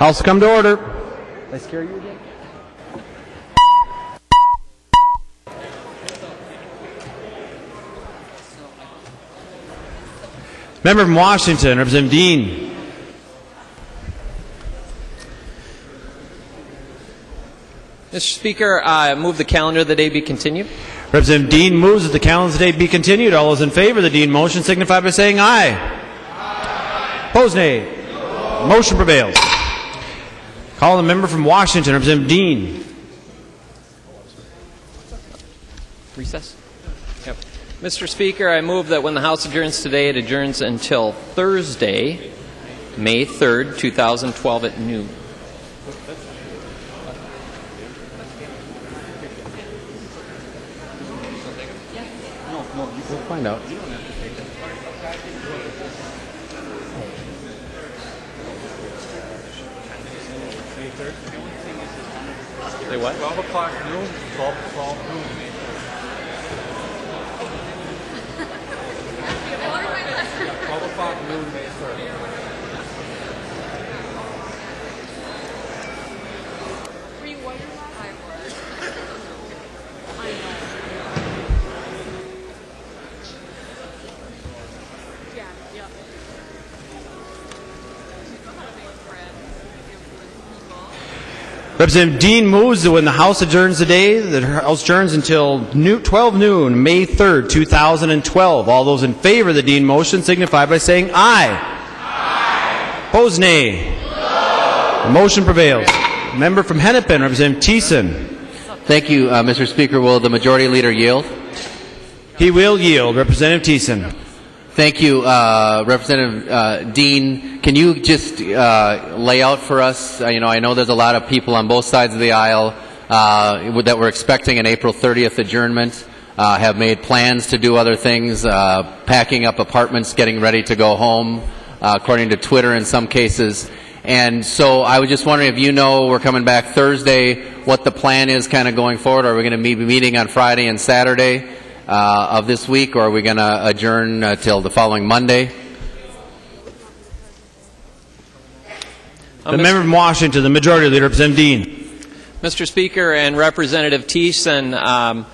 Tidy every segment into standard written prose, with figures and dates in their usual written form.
House come to order. Did I scare you again? Member from Washington, Representative Dean. Mr. Speaker, I move the calendar of the day be continued. Representative Dean moves that the calendar of the day be continued. All those in favor of the Dean motion signify by saying aye. Aye. Opposed, nay. No. Motion prevails. Call the member from Washington, Representative Dean. Recess? Yep. Mr. Speaker, I move that when the House adjourns today, it adjourns until Thursday, May 3rd, 2012 at noon. We'll find out. Say what? 12 o'clock noon, 12 noon. Yeah, 12 o'clock noon, May 3rd. Were you wondering why I was? I know. Yeah, yeah. Representative Dean moves that when the House adjourns today, the House adjourns until 12 noon, May 3rd, 2012. All those in favor of the Dean motion signify by saying aye. Aye. Opposed, nay. No. The motion prevails. Member from Hennepin, Representative Thiessen. Thank you, Mr. Speaker. Will the Majority Leader yield? He will yield. Representative Thiessen. Thank you, Representative Dean. Can you just lay out for us, I know there's a lot of people on both sides of the aisle that were expecting an April 30th adjournment, have made plans to do other things, packing up apartments, getting ready to go home, according to Twitter in some cases. And so I was just wondering if you know we're coming back Thursday, what the plan is kind of going forward. Are we going to be meeting on Friday and Saturday of this week, or are we going to adjourn till the following Monday? The member from Washington, the Majority Leader, Representative Dean. Mr. Speaker and Representative Thiessen,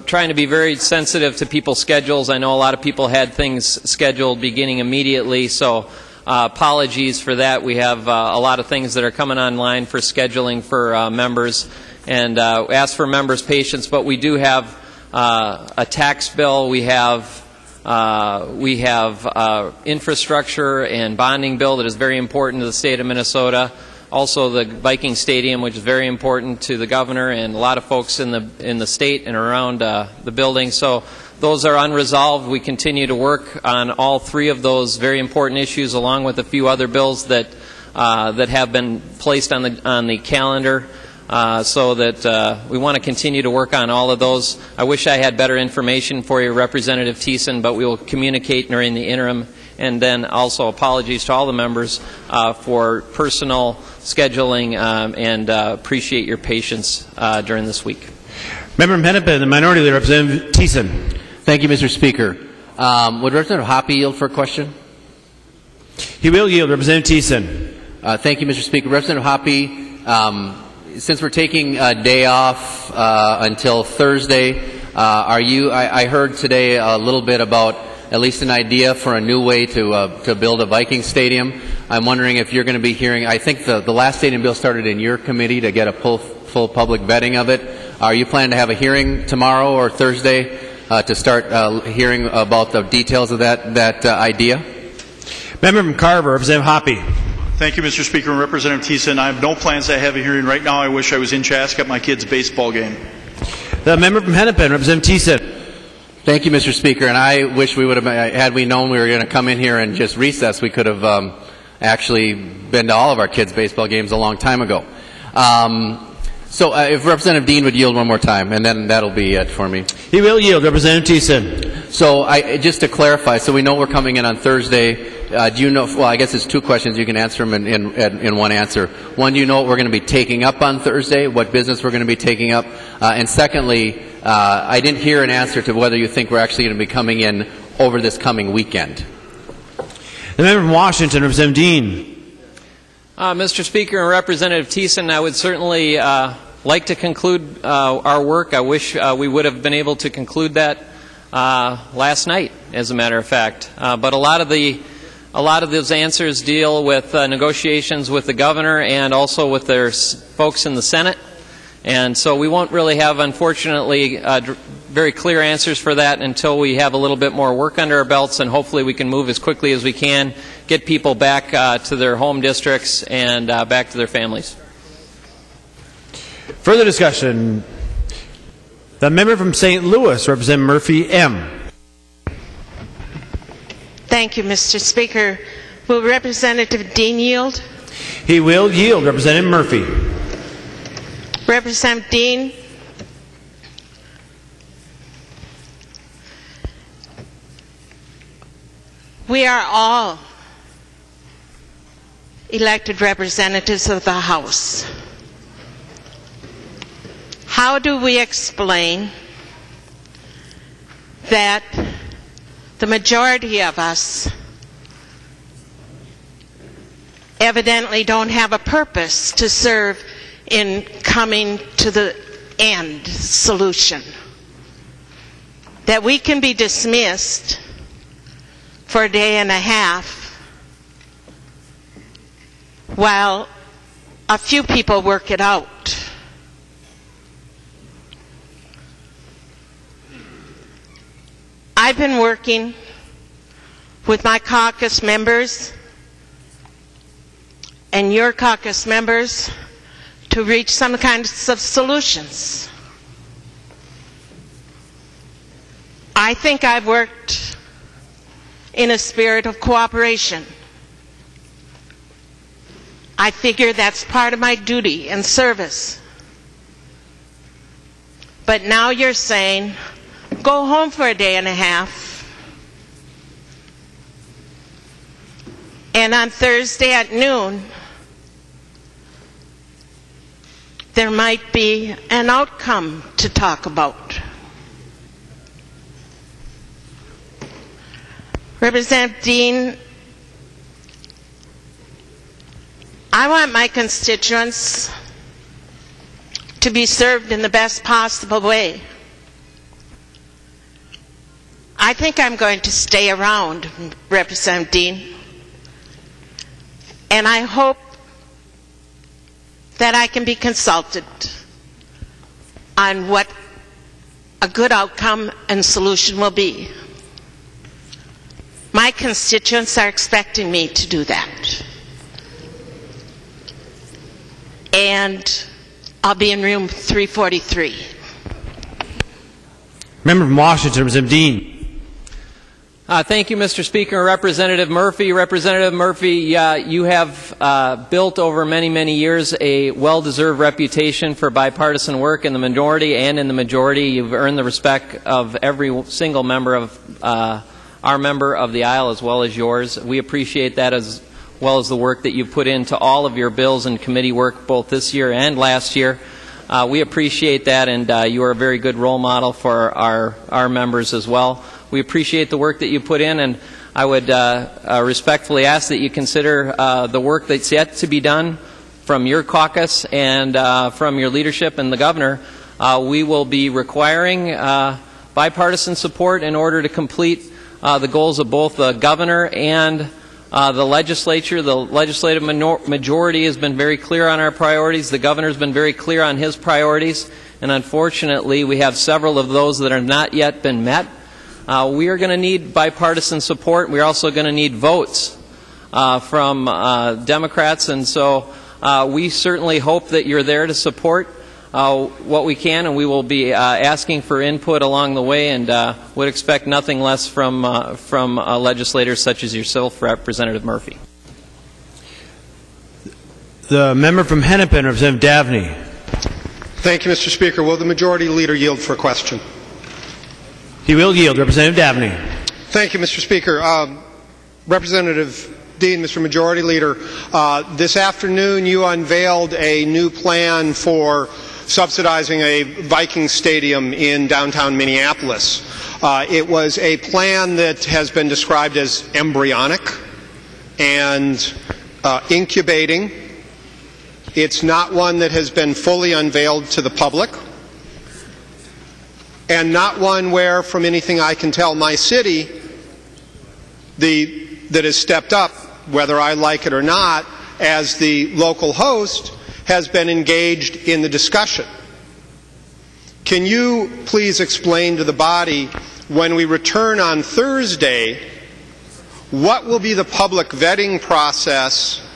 trying to be very sensitive to people's schedules. I know a lot of people had things scheduled beginning immediately, so apologies for that. We have a lot of things that are coming online for scheduling for members, and ask for members' patience. But we do have a tax bill. We have infrastructure and bonding bill that is very important to the state of Minnesota. Also, the Viking Stadium, which is very important to the governor and a lot of folks in the state and around the building. So those are unresolved. We continue to work on all three of those very important issues, along with a few other bills that have been placed on the calendar. So that we want to continue to work on all of those. I wish I had better information for you, Representative Thiessen, but we will communicate during the interim. And then also apologies to all the members for personal scheduling, and appreciate your patience during this week. Member from Hennepin, the Minority Leader, Representative Thiessen. Thank you, Mr. Speaker. Would Representative Hoppe yield for a question? He will yield. Representative Thiessen. Thank you, Mr. Speaker. Representative Hoppe, since we're taking a day off until Thursday, I heard today a little bit about at least an idea for a new way to build a Viking stadium. I'm wondering if you're going to be hearing, I think the last stadium bill started in your committee to get a full public vetting of it. Are you planning to have a hearing tomorrow or Thursday to start hearing about the details of that idea? Member from Carver, Representative Hoppe. Thank you, Mr. Speaker and Representative Thiessen. I have no plans to have a hearing right now. I wish I was in Chaska at my kid's baseball game. The member from Hennepin, Representative Thiessen. Thank you, Mr. Speaker. And I wish we would have, had we known we were going to come in here and just recess, we could have actually been to all of our kids' baseball games a long time ago. So if Representative Dean would yield one more time, and then that'll be it for me. He will yield. Representative Thiessen. So just to clarify, so we know we're coming in on Thursday. Do you know, well, I guess it's two questions. You can answer them in one answer. One, do you know what we're going to be taking up on Thursday, what business we're going to be taking up? And secondly, I didn't hear an answer to whether you think we're actually going to be coming in over this coming weekend. The member from Washington, Representative Dean. Mr. Speaker and Representative Thiessen, I would certainly like to conclude our work. I wish we would have been able to conclude that last night, as a matter of fact. But a lot of those answers deal with negotiations with the governor and also with their folks in the Senate. And so we won't really have, unfortunately, very clear answers for that until we have a little bit more work under our belts, and hopefully we can move as quickly as we can, get people back to their home districts and back to their families. Further discussion. The member from St. Louis, Representative Murphy M. Thank you, Mr. Speaker. Will Representative Dean yield? He will yield. Representative Murphy. Representative Dean. We are all elected representatives of the House. How do we explain that the majority of us evidently don't have a purpose to serve in coming to the end solution? That we can be dismissed for a day and a half while a few people work it out. I've been working with my caucus members and your caucus members to reach some kinds of solutions. I think I've worked in a spirit of cooperation. I figure that's part of my duty and service. But now you're saying, go home for a day and a half, and on Thursday at noon, there might be an outcome to talk about. Representative Dean, I want my constituents to be served in the best possible way. I think I'm going to stay around, Representative Dean, and I hope that I can be consulted on what a good outcome and solution will be. My constituents are expecting me to do that. And I'll be in room 343. Member from Washington, Representative Dean. Thank you, Mr. Speaker. Representative Murphy. Representative Murphy, you have built over many, many years a well-deserved reputation for bipartisan work in the minority and in the majority. You've earned the respect of every single member of our member of the aisle as well as yours. We appreciate that, as well as the work that you've put into all of your bills and committee work both this year and last year. We appreciate that, and you are a very good role model for our members as well. We appreciate the work that you put in, and I would respectfully ask that you consider the work that's yet to be done from your caucus and from your leadership and the governor. We will be requiring bipartisan support in order to complete the goals of both the governor and the legislature. The legislative majority has been very clear on our priorities. The governor has been very clear on his priorities, and unfortunately we have several of those that have not yet been met. We are going to need bipartisan support. We're also going to need votes from Democrats, and so we certainly hope that you're there to support what we can, and we will be asking for input along the way, and would expect nothing less from legislators such as yourself, Representative Murphy. The member from Hennepin, Representative Davney. Thank you, Mr. Speaker. Will the majority leader yield for a question? He will yield. Representative Davney. Thank you, Mr. Speaker. Representative Dean, Mr. Majority Leader, this afternoon you unveiled a new plan for subsidizing a Viking stadium in downtown Minneapolis. It was a plan that has been described as embryonic and incubating. It's not one that has been fully unveiled to the public, and not one where, from anything I can tell, my city that has stepped up, whether I like it or not, as the local host, has been engaged in the discussion. Can you please explain to the body, when we return on Thursday, what will be the public vetting process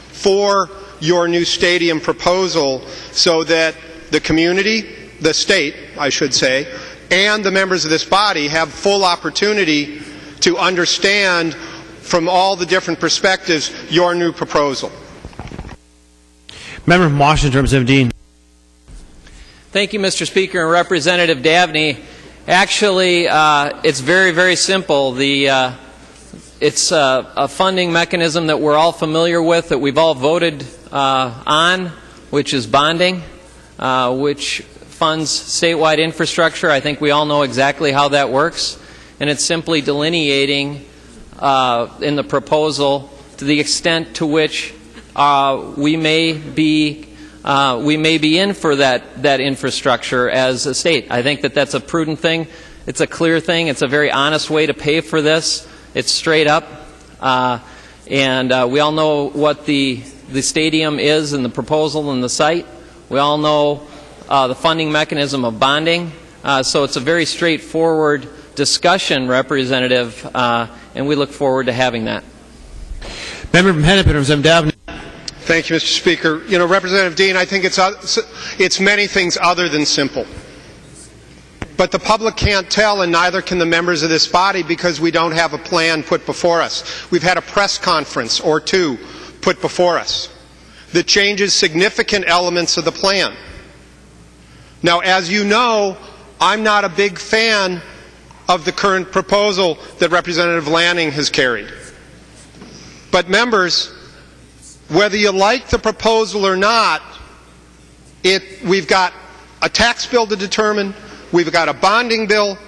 for your new stadium proposal, so that the community, the state, I should say, and the members of this body have full opportunity to understand from all the different perspectives your new proposal? Member from Washington, Representative Dean. Thank you, Mr. Speaker. And Representative Davney, actually, it's very, very simple. It's a funding mechanism that we're all familiar with, that we've all voted on, which is bonding, which funds statewide infrastructure. I think we all know exactly how that works, and it's simply delineating in the proposal to the extent to which we may be in for that infrastructure as a state. I think that that's a prudent thing. It's a clear thing. It's a very honest way to pay for this. It's straight up, and we all know what the stadium is and the proposal and the site. We all know the funding mechanism of bonding. So it's a very straightforward discussion, Representative, and we look forward to having that. Member from Hennepin, Representative Davney. Thank you, Mr. Speaker. You know, Representative Dean, I think it's many things other than simple. But the public can't tell, and neither can the members of this body, because we don't have a plan put before us. We've had a press conference or two put before us that changes significant elements of the plan. Now, as you know, I'm not a big fan of the current proposal that Representative Lanning has carried. But members, whether you like the proposal or not, We've got a tax bill to determine. We've got a bonding bill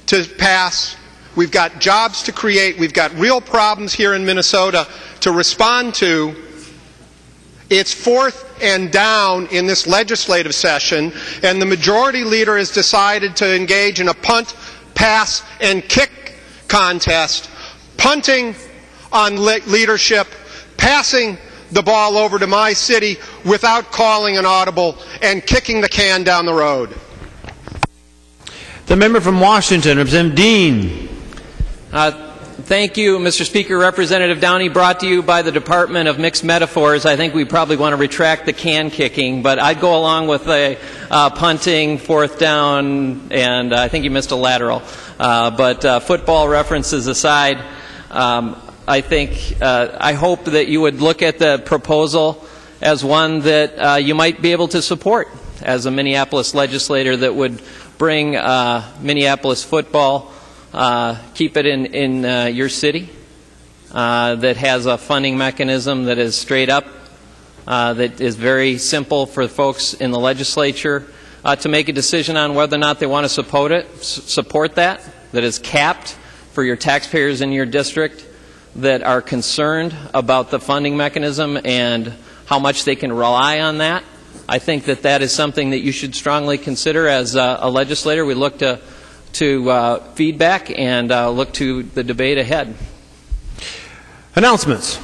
to pass. We've got jobs to create. We've got real problems here in Minnesota to respond to. It's fourth and down in this legislative session, and the majority leader has decided to engage in a punt, pass, and kick contest, punting on leadership, passing the ball over to my city without calling an audible, and kicking the can down the road. The member from Washington, Representative Dean. Thank you, Mr. Speaker. Representative Downey, brought to you by the Department of Mixed Metaphors. I think we probably want to retract the can kicking, but I'd go along with a punting, fourth down, and I think you missed a lateral. But football references aside, I hope that you would look at the proposal as one that you might be able to support as a Minneapolis legislator that would bring Minneapolis football, keep it in your city, that has a funding mechanism that is straight up, that is very simple for folks in the legislature to make a decision on whether or not they want to support that is capped for your taxpayers in your district that are concerned about the funding mechanism and how much they can rely on that. I think that is something that you should strongly consider as a legislator. We look to feedback and look to the debate ahead. Announcements.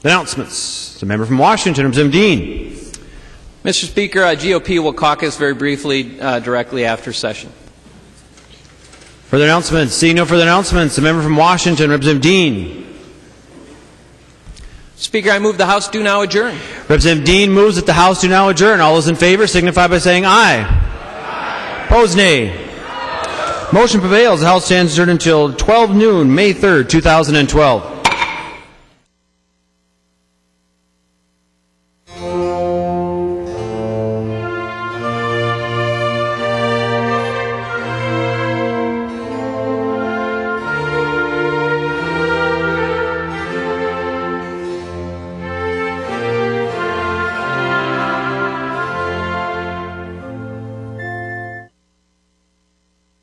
The member from Washington, Representative Dean. Mr. Speaker, GOP will caucus very briefly directly after session. Further announcements. Seeing no further announcements, the member from Washington, Representative Dean. Speaker, I move the House do now adjourn. Representative Dean moves that the House do now adjourn. All those in favor signify by saying aye. Aye. Opposed, nay. Motion prevails. The House stands adjourned until 12 noon, May 3rd, 2012.